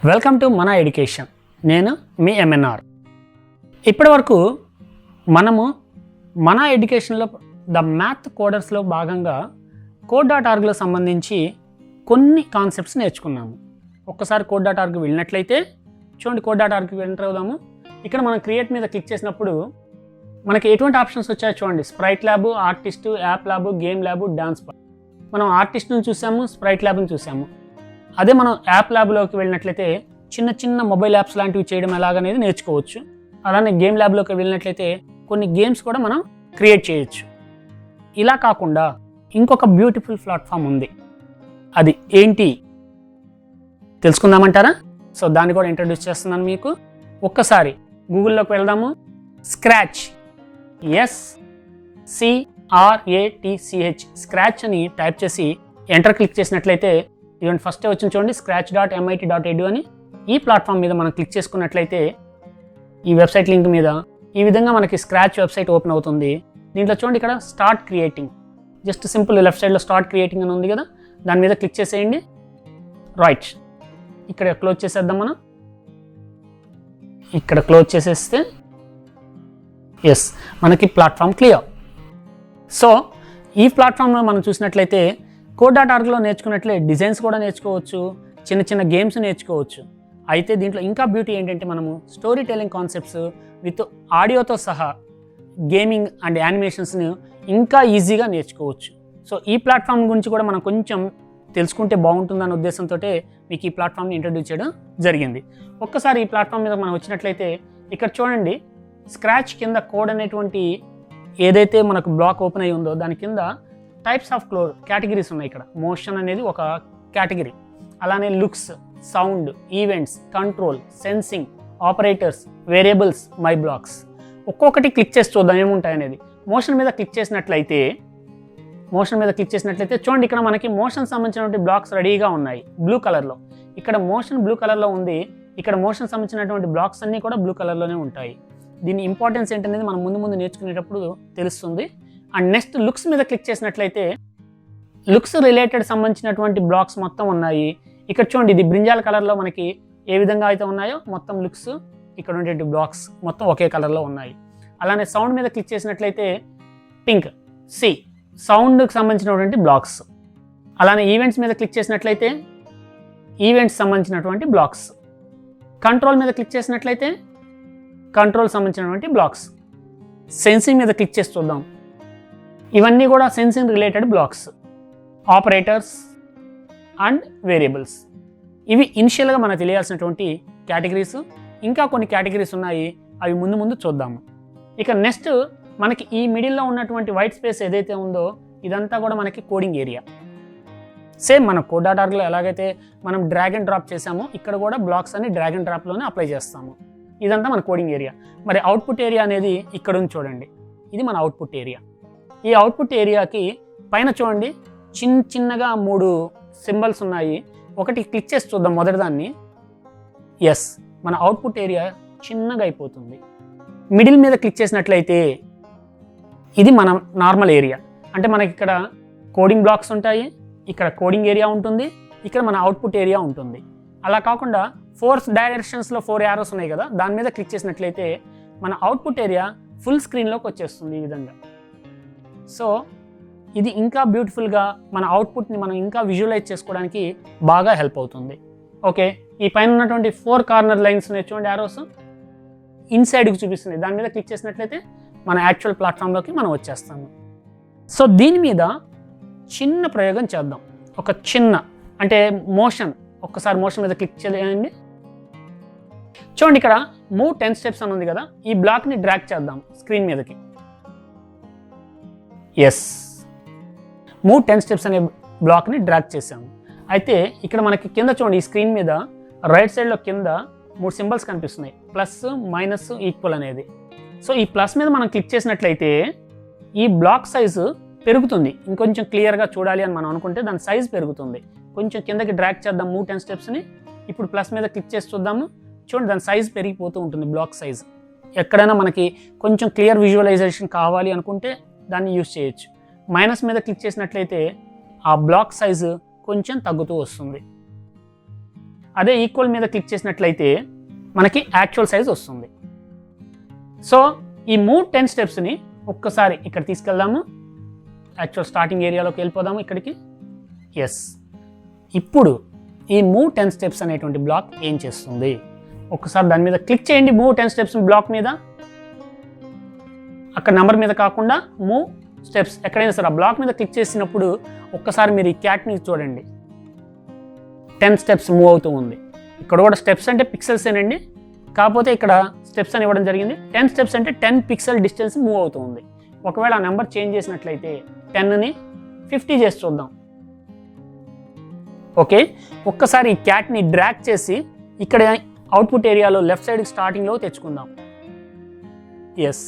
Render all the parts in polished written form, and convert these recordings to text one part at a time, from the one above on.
Welcome to మన education. నేను మీ MNR. ఇప్పటి వరకు మనము మన ఎడ్యుకేషన్లో ద మ్యాథ్ కోడర్స్లో భాగంగా code.orgలో సంబంధించి కొన్ని కాన్సెప్ట్స్ నేర్చుకున్నాము. ఒక్కసారి code.org వెళ్ళినట్లయితే చూడండి, code.orgకి ఎంటర్ అవుదాము. ఇక్కడ మనం క్రియేట్ మీద క్లిక్ చేసినప్పుడు మనకి ఎటువంటి ఆప్షన్స్ వచ్చాయో చూడండి. Sprite lab, artist, app lab, game lab, dance. మనం ఆర్టిస్ట్ని చూసాము, స్ప్రైట్ ల్యాబ్ని చూసాము. అదే మనం యాప్ ల్యాబ్లోకి వెళ్ళినట్లయితే చిన్న చిన్న మొబైల్ యాప్స్ లాంటివి చేయడం ఎలాగనేది నేర్చుకోవచ్చు. అలానే గేమ్ ల్యాబ్లోకి వెళ్ళినట్లయితే కొన్ని గేమ్స్ కూడా మనం క్రియేట్ చేయొచ్చు. ఇలా కాకుండా ఇంకొక బ్యూటిఫుల్ ప్లాట్ఫామ్ ఉంది. అది ఏంటి తెలుసుకుందామంటారా? సో దాన్ని కూడా ఇంట్రడ్యూస్ చేస్తున్నాను మీకు. ఒక్కసారి గూగుల్లోకి వెళ్దాము. స్క్రాచ్, SCRATCH స్క్రాచ్ అని టైప్ చేసి ఎంటర్ క్లిక్ చేసినట్లయితే ఇవన్నీ ఫస్టే వచ్చింది చూడండి, scratch.mit.edu అని. ఈ ప్లాట్ఫామ్ మీద మనం క్లిక్ చేసుకున్నట్లయితే ఈ వెబ్సైట్ లింక్ మీద ఈ విధంగా మనకి స్క్రాచ్ వెబ్సైట్ ఓపెన్ అవుతుంది. దీంట్లో చూడండి, ఇక్కడ start creating, just simple left సైడ్లో స్టార్ట్ క్రియేటింగ్ అని ఉంది కదా, దాని మీద క్లిక్ చేసేయండి. రైట్, ఇక్కడ క్లోజ్ చేసేద్దాం. మనం ఇక్కడ క్లోజ్ చేసేస్తే ఎస్, మనకి ప్లాట్ఫామ్ క్లియర్. సో ఈ ప్లాట్ఫామ్లో మనం చూసినట్లయితే code.orgలో నేర్చుకున్నట్లే డిజైన్స్ కూడా నేర్చుకోవచ్చు, చిన్న చిన్న గేమ్స్ నేర్చుకోవచ్చు. అయితే దీంట్లో ఇంకా బ్యూటీ ఏంటంటే మనము స్టోరీ టెల్లింగ్ కాన్సెప్ట్స్ విత్ ఆడియోతో సహా గేమింగ్ అండ్ యానిమేషన్స్ని ఇంకా ఈజీగా నేర్చుకోవచ్చు. సో ఈ ప్లాట్ఫామ్ గురించి కూడా మనం కొంచెం తెలుసుకుంటే బాగుంటుందన్న ఉద్దేశంతో మీకు ఈ ప్లాట్ఫామ్ని ఇంట్రడ్యూస్ చేయడం జరిగింది. ఒక్కసారి ఈ ప్లాట్ఫామ్ మీద మనం వచ్చినట్లయితే ఇక్కడ చూడండి, స్క్రాచ్ కింద కోడ్ అనేటువంటి ఏదైతే మనకు బ్లాక్ ఓపెన్ అయి ఉందో దాని కింద టైప్స్ ఆఫ్ కేటగిరీస్ ఉన్నాయి. ఇక్కడ మోషన్ అనేది ఒక కేటగిరీ, అలానే looks, sound, events, control, sensing, operators, variables, my blocks. ఒక్కొక్కటి క్లిక్ చేసి చూద్దాం ఏముంటాయి అనేది. మోషన్ మీద క్లిక్ చేసినట్లయితే చూడండి, ఇక్కడ మనకి మోషన్ సంబంధించినటువంటి బ్లాక్స్ రెడీగా ఉన్నాయి బ్లూ కలర్లో. ఇక్కడ మోషన్ బ్లూ కలర్లో ఉంది. ఇక్కడ మోషన్ సంబంధించినటువంటి బ్లాక్స్ అన్నీ కూడా బ్లూ కలర్లోనే ఉంటాయి. దీని ఇంపార్టెన్స్ ఏంటనేది మనం ముందు నేర్చుకునేటప్పుడు తెలుస్తుంది. అండ్ నెక్స్ట్ లుక్స్ మీద క్లిక్ చేసినట్లయితే లుక్స్ రిలేటెడ్ సంబంధించినటువంటి బ్లాక్స్ మొత్తం ఉన్నాయి. ఇక్కడ చూడండి, ఇది బ్రింజాల్ కలర్లో మనకి ఏ విధంగా అయితే ఉన్నాయో మొత్తం లుక్స్ ఇక్కడ ఉండేటి బ్లాక్స్ మొత్తం ఒకే కలర్లో ఉన్నాయి. అలానే సౌండ్ మీద క్లిక్ చేసినట్లయితే పింక్, సౌండ్కి సంబంధించినటువంటి బ్లాక్స్. అలానే ఈవెంట్స్ మీద క్లిక్ చేసినట్లయితే ఈవెంట్స్ సంబంధించినటువంటి బ్లాక్స్. కంట్రోల్ మీద క్లిక్ చేసినట్లయితే కంట్రోల్ సంబంధించినటువంటి బ్లాక్స్. సెన్సింగ్ మీద క్లిక్ చేసి చూద్దాం, ఇవన్నీ కూడా sensing related blocks. Operators and variables, ఇవి ఇనిషియల్గా మనకు తెలియాల్సినటువంటి కేటగిరీస్. ఇంకా కొన్ని కేటగిరీస్ ఉన్నాయి, అవి ముందు చూద్దాము. ఇక నెక్స్ట్ మనకి ఈ మిడిల్లో ఉన్నటువంటి వైట్ స్పేస్ ఏదైతే ఉందో ఇదంతా కూడా మనకి కోడింగ్ ఏరియా. సేమ్ మన code.orgలో ఎలాగైతే మనం డ్రాగ్ అండ్ డ్రాప్ చేసామో ఇక్కడ కూడా బ్లాక్స్ అన్ని డ్రాగ్ అండ్ డ్రాప్లోనే అప్లై చేస్తాము. ఇదంతా మన కోడింగ్ ఏరియా. మరి అవుట్పుట్ ఏరియా అనేది ఇక్కడ ఉంది చూడండి, ఇది మన అవుట్పుట్ ఏరియా. ఈ అవుట్పుట్ ఏరియాకి పైన చూడండి చిన్నగా 3 సింబల్స్ ఉన్నాయి. ఒకటి క్లిక్ చేసి చూద్దాం మొదటి దాన్ని. ఎస్, మన అవుట్పుట్ ఏరియా చిన్నగా అయిపోతుంది. మిడిల్ మీద క్లిక్ చేసినట్లయితే ఇది మన నార్మల్ ఏరియా. అంటే మనకి ఇక్కడ కోడింగ్ బ్లాక్స్ ఉంటాయి, ఇక్కడ కోడింగ్ ఏరియా ఉంటుంది, ఇక్కడ మన అవుట్పుట్ ఏరియా ఉంటుంది. అలా కాకుండా 4 డైరెక్షన్స్లో 4 యారోస్ ఉన్నాయి కదా, దాని మీద క్లిక్ చేసినట్లయితే మన అవుట్పుట్ ఏరియా ఫుల్ స్క్రీన్లోకి వచ్చేస్తుంది ఈ విధంగా. సో ఇది ఇంకా బ్యూటిఫుల్గా మన అవుట్పుట్ని మనం ఇంకా విజువలైజ్ చేసుకోవడానికి బాగా హెల్ప్ అవుతుంది. ఓకే, ఈ పైన ఉన్నటువంటి 4 కార్నర్ లైన్స్ చూడండి, యారోస్ ఇన్సైడ్కి చూపిస్తుంది. దాని మీద క్లిక్ చేసినట్లయితే మన యాక్చువల్ ప్లాట్ఫామ్లోకి మనం వచ్చేస్తాము. సో దీని మీద చిన్న ప్రయోగం చేద్దాం. ఒక చిన్న అంటే మోషన్, ఒక్కసారి మోషన్ మీద క్లిక్ చేయండి. చూడండి, ఇక్కడ మూవ్ 10 స్టెప్స్ అని ఉంది కదా, ఈ బ్లాక్ని డ్రాగ్ చేద్దాం స్క్రీన్ మీదకి. ఎస్, మూవ్ 10 స్టెప్స్ అనే బ్లాక్ని డ్రాగ్ చేసాము. అయితే ఇక్కడ మనకి కింద చూడండి, ఈ స్క్రీన్ మీద రైట్ సైడ్లో కింద 3 సింబల్స్ కనిపిస్తున్నాయి, ప్లస్, మైనస్, ఈక్వల్ అనేది. సో ఈ ప్లస్ మీద మనం క్లిక్ చేసినట్లయితే ఈ బ్లాక్ సైజు పెరుగుతుంది. ఇంకొంచెం క్లియర్గా చూడాలి అని మనం అనుకుంటే దాని సైజ్ పెరుగుతుంది. కొంచెం కిందకి డ్రాగ్ చేద్దాం మూవ్ 10 స్టెప్స్ని. ఇప్పుడు ప్లస్ మీద క్లిక్ చేసి చూద్దాము. చూడండి, దాని సైజ్ పెరిగిపోతూ ఉంటుంది, బ్లాక్ సైజ్. ఎక్కడైనా మనకి కొంచెం క్లియర్ విజువలైజేషన్ కావాలి అనుకుంటే దాన్ని యూజ్ చేయొచ్చు. మైనస్ మీద క్లిక్ చేసినట్లయితే ఆ బ్లాక్ సైజు కొంచెం తగ్గుతూ వస్తుంది. అదే ఈక్వల్ మీద క్లిక్ చేసినట్లయితే మనకి యాక్చువల్ సైజ్ వస్తుంది. సో ఈ మూవ్ 10 స్టెప్స్ని ఒక్కసారి ఇక్కడ తీసుకెళ్దాము. యాక్చువల్ స్టార్టింగ్ ఏరియాలోకి వెళ్ళిపోదాము ఇక్కడికి. ఎస్, ఇప్పుడు ఈ మూవ్ 10 స్టెప్స్ అనేటువంటి బ్లాక్ ఏం చేస్తుంది? ఒక్కసారి దాని మీద క్లిక్ చేయండి. మూవ్ 10 స్టెప్స్ బ్లాక్ మీద, అక్కడ నెంబర్ మీద కాకుండా మూవ్ స్టెప్స్ ఎక్కడైనా సరే ఆ బ్లాక్ మీద క్లిక్ చేసినప్పుడు ఒక్కసారి మీరు ఈ క్యాట్ని చూడండి. 10 స్టెప్స్ మూవ్ అవుతూ ఉంది. ఇక్కడ కూడా స్టెప్స్ అంటే పిక్సెల్స్ ఏనండి, కాకపోతే ఇక్కడ స్టెప్స్ అని ఇవ్వడం జరిగింది. 10 స్టెప్స్ అంటే 10 పిక్సెల్ డిస్టెన్స్ మూవ్ అవుతూ ఉంది. ఒకవేళ ఆ నెంబర్ చేంజ్ చేసినట్లయితే 10ని 50 చేసి చూద్దాం. ఓకే, ఒక్కసారి ఈ క్యాట్ని డ్రాగ్ చేసి ఇక్కడ అవుట్పుట్ ఏరియాలో లెఫ్ట్ సైడ్ స్టార్టింగ్లో తెచ్చుకుందాం. Yes,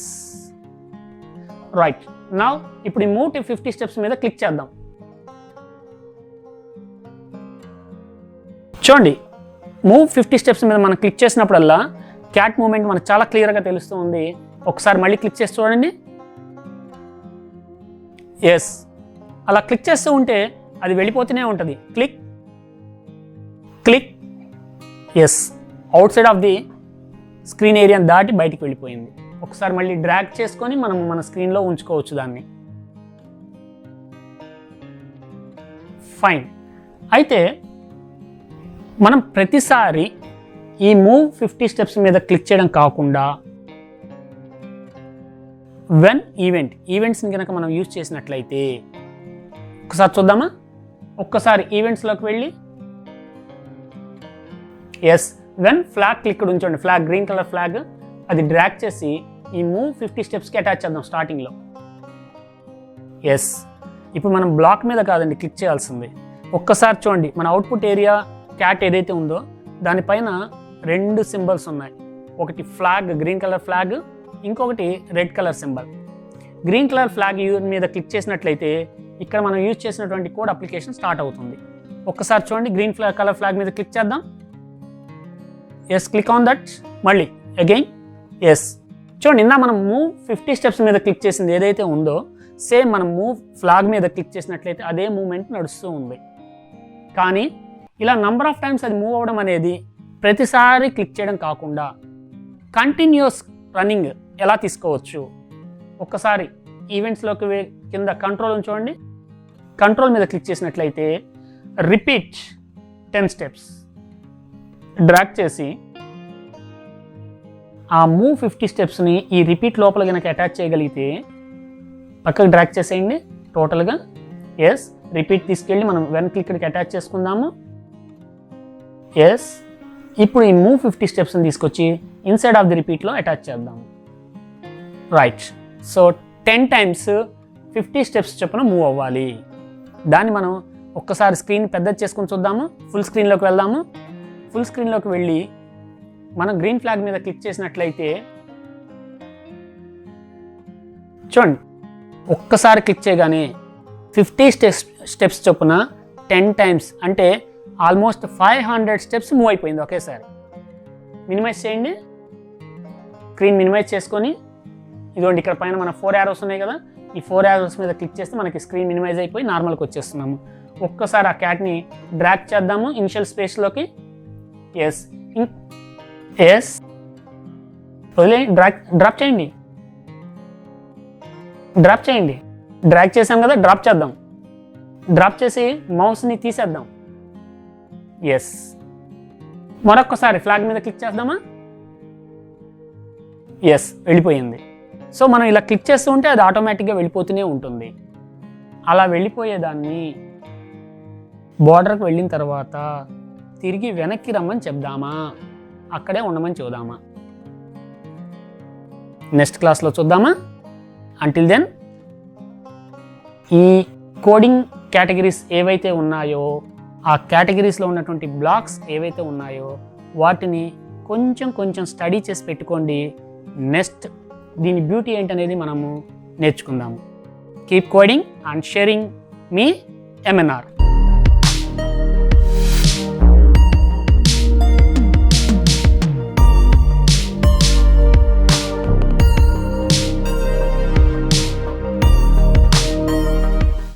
right. నౌ ఇప్పుడు ఈ మూవ్ 50 స్టెప్స్ మీద క్లిక్ చేద్దాం. చూడండి, మూవ్ 50 స్టెప్స్ మీద మనం క్లిక్ చేసినప్పుడల్లా క్యాట్ మూవ్మెంట్ మనకు చాలా క్లియర్గా తెలుస్తూ ఉంది. ఒకసారి మళ్ళీ క్లిక్ చేసి చూడండి. ఎస్, అలా క్లిక్ చేస్తూ ఉంటే అది వెళ్ళిపోతూనే ఉంటుంది. Click click. Yes, outside of the screen area దాటి బయటికి వెళ్ళిపోయింది. ఒకసారి మళ్ళీ డ్రాగ్ చేసుకొని మనం మన స్క్రీన్లో ఉంచుకోవచ్చు దాన్ని. ఫైన్. అయితే మనం ప్రతిసారి ఈ మూవ్ 50 స్టెప్స్ మీద క్లిక్ చేయడం కాకుండా వెన్ ఈవెంట్స్ని కనుక మనం యూజ్ చేసినట్లయితే ఒకసారి చూద్దామా? ఒక్కసారి ఈవెంట్స్లోకి వెళ్ళి ఎస్, వెన్ ఫ్లాగ్ క్లిక్డ్ ఉంచండి. ఫ్లాగ్, గ్రీన్ కలర్ ఫ్లాగ్, అది డ్రాగ్ చేసి ఈ మూవ్ 50 స్టెప్స్కి అటాచ్ చేద్దాం స్టార్టింగ్లో. ఎస్, ఇప్పుడు మనం బ్లాక్ మీద కాదండి క్లిక్ చేయాల్సింది. ఒక్కసారి చూడండి, మన అవుట్పుట్ ఏరియా క్యాట్ ఏదైతే ఉందో దానిపైన 2 సింబల్స్ ఉన్నాయి. ఒకటి ఫ్లాగ్, గ్రీన్ కలర్ ఫ్లాగ్, ఇంకొకటి red colour symbol. Green colour flag మీద క్లిక్ చేసినట్లయితే ఇక్కడ మనం యూజ్ చేసినటువంటి కోడ్ అప్లికేషన్ స్టార్ట్ అవుతుంది. ఒక్కసారి చూడండి, గ్రీన్ కలర్ ఫ్లాగ్ మీద క్లిక్ చేద్దాం. Yes, click on that. మళ్ళీ అగైన్. ఎస్, చూడండి, నిన్న మనం మూవ్ 50 స్టెప్స్ మీద క్లిక్ చేసింది ఏదైతే ఉందో సేమ్ మనం మూవ్ ఫ్లాగ్ మీద క్లిక్ చేసినట్లయితే అదే మూవ్మెంట్ నడుస్తూ ఉంది. కానీ ఇలా నంబర్ ఆఫ్ టైమ్స్ అది మూవ్ అవ్వడం అనేది ప్రతిసారి క్లిక్ చేయడం కాకుండా కంటిన్యూస్ రన్నింగ్ ఎలా తీసుకోవచ్చు? ఒక్కసారి ఈవెంట్స్లోకి కింద కంట్రోల్ చూడండి. కంట్రోల్ మీద క్లిక్ చేసినట్లయితే రిపీట్ 10 స్టెప్స్ డ్రాగ్ చేసి ఆ మూవ్ 50 స్టెప్స్ని ఈ రిపీట్ లోపల కనుక అటాచ్ చేయగలిగితే పక్కకు డ్రాగ్ చేసేయండి టోటల్గా. ఎస్, రిపీట్ తీసుకెళ్ళి మనం వెన్ క్లిక్కి అటాచ్ చేసుకుందాము. ఎస్, ఇప్పుడు ఈ మూవ్ 50 స్టెప్స్ని తీసుకొచ్చి ఇన్సైడ్ ఆఫ్ ది రిపీట్లో అటాచ్ చేద్దాము. రైట్. సో 10 టైమ్స్ 50 స్టెప్స్ చొప్పున మూవ్ అవ్వాలి. దాన్ని మనం ఒక్కసారి స్క్రీన్ పెద్దది చేసుకొని చూద్దాము. ఫుల్ స్క్రీన్లోకి వెళ్దాము. ఫుల్ స్క్రీన్లోకి వెళ్ళి మనం గ్రీన్ ఫ్లాగ్ మీద క్లిక్ చేసినట్లయితే చూడండి, ఒక్కసారి క్లిక్ చేయగానే 50 స్టెప్స్ చొప్పున 10 టైమ్స్ అంటే ఆల్మోస్ట్ 500 స్టెప్స్ మూవ్ అయిపోయింది ఒకేసారి. మినిమైజ్ చేయండి. స్క్రీన్ మినిమైజ్ చేసుకొని ఇదిగోండి, ఇక్కడ పైన మన 4 యారోస్ ఉన్నాయి కదా, ఈ 4 యారోస్ మీద క్లిక్ చేస్తే మనకి స్క్రీన్ మినిమైజ్ అయిపోయి నార్మల్కి వచ్చేస్తున్నాము. ఒక్కసారి ఆ క్యాట్ని డ్రాగ్ చేద్దాము ఇనిషియల్ స్పేస్లోకి. ఎస్ ఎస్, వదిలే, డ్రాప్ చేయండి. డ్రాగ్ చేసాం కదా, డ్రాప్ చేద్దాం. డ్రాప్ చేసి మౌస్ని తీసేద్దాం. ఎస్, మరొక్కసారి ఫ్లాగ్ మీద క్లిక్ చేద్దామా? ఎస్, వెళ్ళిపోయింది. సో మనం ఇలా క్లిక్ చేస్తూ ఉంటే అది ఆటోమేటిక్గా వెళ్ళిపోతూనే ఉంటుంది. అలా వెళ్ళిపోయేదాన్ని బోర్డర్కి వెళ్ళిన తర్వాత తిరిగి వెనక్కి రమ్మని చెప్దామా, అక్కడే ఉండమని చూద్దామా? నెక్స్ట్ క్లాస్లో చూద్దామా? అంటిల్ దెన్ ఈ కోడింగ్ కేటగిరీస్ ఏవైతే ఉన్నాయో ఆ కేటగిరీస్లో ఉన్నటువంటి బ్లాక్స్ ఏవైతే ఉన్నాయో వాటిని కొంచెం స్టడీ చేసి పెట్టుకోండి. నెక్స్ట్ దీని బ్యూటీ ఏంటనేది మనము నేర్చుకుందాము. Keep coding and sharing me MNR.